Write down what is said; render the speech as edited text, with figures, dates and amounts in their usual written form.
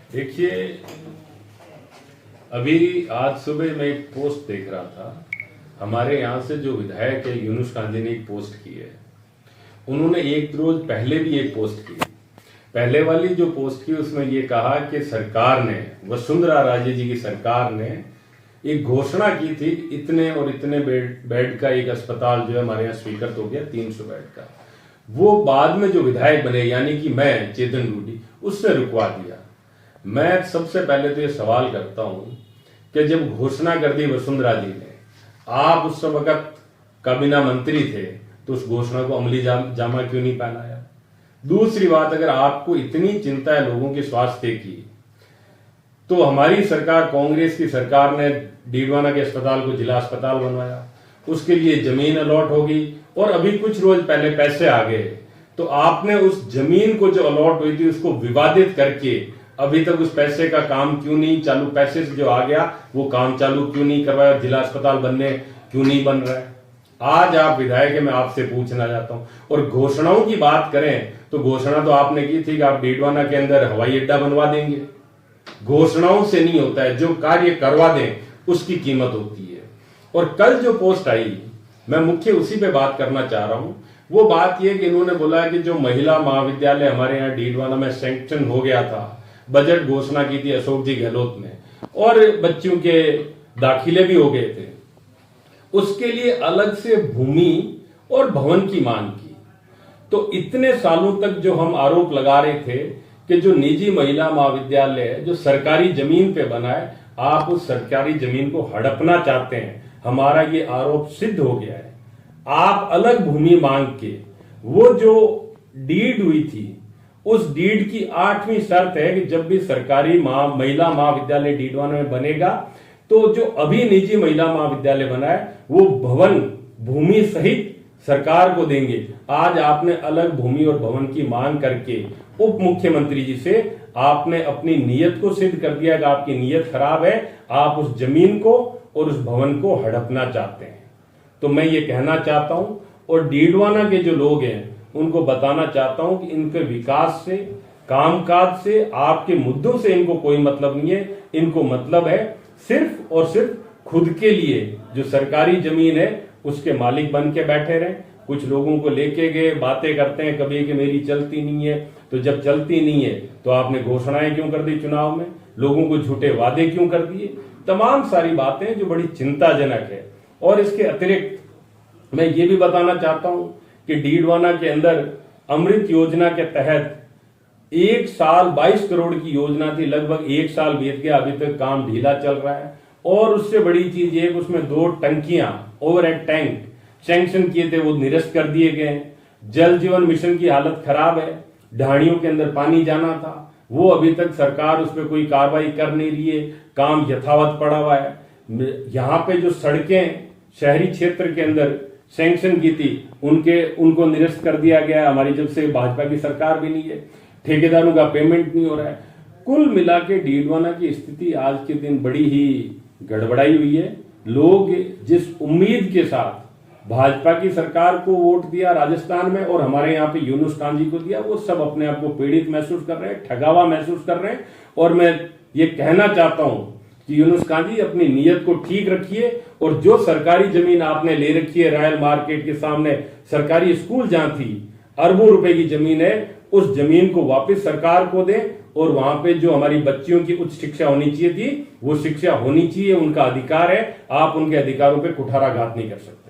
देखिए, अभी आज सुबह मैं एक पोस्ट देख रहा था। हमारे यहाँ से जो विधायक है यूनुस कांजी ने एक पोस्ट की है। उन्होंने एक रोज पहले भी एक पोस्ट की। पहले वाली जो पोस्ट की उसमें ये कहा कि सरकार ने, वसुंधरा राजे जी की सरकार ने एक घोषणा की थी, इतने और इतने बेड का एक अस्पताल जो है हमारे यहाँ स्वीकृत हो गया, 300 बेड का। वो बाद में जो विधायक बने, यानी कि मैं चेतन रूडी, उससे रुकवा दिया। मैं सबसे पहले तो ये सवाल करता हूं कि जब घोषणा कर दी वसुंधरा जी ने, आप उस वक्त काबीना मंत्री थे, तो उस घोषणा को अमली जामा क्यों नहीं पहनाया? दूसरी बात, अगर आपको इतनी चिंता है लोगों के स्वास्थ्य की, तो हमारी सरकार, कांग्रेस की सरकार ने डीडवाना के अस्पताल को जिला अस्पताल बनवाया, उसके लिए जमीन अलॉट होगी और अभी कुछ रोज पहले पैसे आ गए। तो आपने उस जमीन को जो अलॉट हुई थी उसको विवादित करके अभी तक उस पैसे का काम क्यों नहीं चालू, पैसे से जो आ गया वो काम चालू क्यों नहीं करवाया? जिला अस्पताल बनने क्यों नहीं बन रहा है? आज आप विधायक है, मैं आपसे पूछना चाहता हूं। और घोषणाओं की बात करें तो घोषणा तो आपने की थी कि आप डीडवाना के अंदर हवाई अड्डा बनवा देंगे। घोषणाओं से नहीं होता है, जो कार्य करवा दें उसकी कीमत होती है। और कल जो पोस्ट आई, मैं मुख्य उसी पे बात करना चाह रहा हूं। वो बात यह कि इन्होंने बोला कि जो महिला महाविद्यालय हमारे यहाँ डीडवाना में सैंक्शन हो गया था, बजट घोषणा की थी अशोक जी गहलोत ने, और बच्चों के दाखिले भी हो गए थे, उसके लिए अलग से भूमि और भवन की मांग की। तो इतने सालों तक जो हम आरोप लगा रहे थे कि जो निजी महिला महाविद्यालय जो सरकारी जमीन पे बना है, आप उस सरकारी जमीन को हड़पना चाहते हैं, हमारा ये आरोप सिद्ध हो गया है। आप अलग भूमि मांग के, वो जो डीड हुई थी, उस डीड की 8वीं शर्त है कि जब भी सरकारी महिला महाविद्यालय डीडवाना में बनेगा, तो जो अभी निजी महिला महाविद्यालय बना है वो भवन भूमि सहित सरकार को देंगे। आज आपने अलग भूमि और भवन की मांग करके उप मुख्यमंत्री जी से आपने अपनी नीयत को सिद्ध कर दिया कि आपकी नीयत खराब है, आप उस जमीन को और उस भवन को हड़पना चाहते हैं। तो मैं ये कहना चाहता हूं और डीडवाना के जो लोग हैं उनको बताना चाहता हूं कि इनके विकास से, कामकाज से, आपके मुद्दों से इनको कोई मतलब नहीं है। इनको मतलब है सिर्फ और सिर्फ खुद के लिए जो सरकारी जमीन है उसके मालिक बन के बैठे रहे। कुछ लोगों को लेके गए, बातें करते हैं कभी कि मेरी चलती नहीं है, तो जब चलती नहीं है तो आपने घोषणाएं क्यों कर दी चुनाव में, लोगों को झूठे वादे क्यों कर दिए? तमाम सारी बातें जो बड़ी चिंताजनक है। और इसके अतिरिक्त मैं ये भी बताना चाहता हूं कि डीडवाना के अंदर अमृत योजना के तहत 1 साल 22 करोड़ की योजना थी, लगभग 1 साल बीत गया, अभी तक काम ढीला चल रहा है। और उससे बड़ी चीज ये कि उसमें 2 टंकियां, ओवरहेड टैंक सैंक्शन किए थे, वो निरस्त कर दिए गए। जल जीवन मिशन की हालत खराब है, ढाणियों के अंदर पानी जाना था, वो अभी तक सरकार उस पर कोई कार्रवाई कर नहीं रही है, काम यथावत पड़ा हुआ है। यहाँ पे जो सड़कें शहरी क्षेत्र के अंदर सैंक्शन की थी उनको निरस्त कर दिया गया है। हमारी जब से भाजपा की सरकार भी नहीं है, ठेकेदारों का पेमेंट नहीं हो रहा है। कुल मिला के डीडवाना की स्थिति आज के दिन बड़ी ही गड़बड़ाई हुई है। लोग जिस उम्मीद के साथ भाजपा की सरकार को वोट दिया राजस्थान में और हमारे यहाँ पे यूनुस कांजी को दिया, वो सब अपने आप को पीड़ित महसूस कर रहे हैं, ठगावा महसूस कर रहे हैं। और मैं ये कहना चाहता हूं कि यूनुस कांजी अपनी नीयत को ठीक रखिए और जो सरकारी जमीन आपने ले रखी है रॉयल मार्केट के सामने, सरकारी स्कूल जहां थी, अरबों रुपए की जमीन है, उस जमीन को वापस सरकार को दें और वहां पे जो हमारी बच्चियों की उच्च शिक्षा होनी चाहिए थी वो शिक्षा होनी चाहिए, उनका अधिकार है। आप उनके अधिकारों पे कुठाराघात नहीं कर सकते।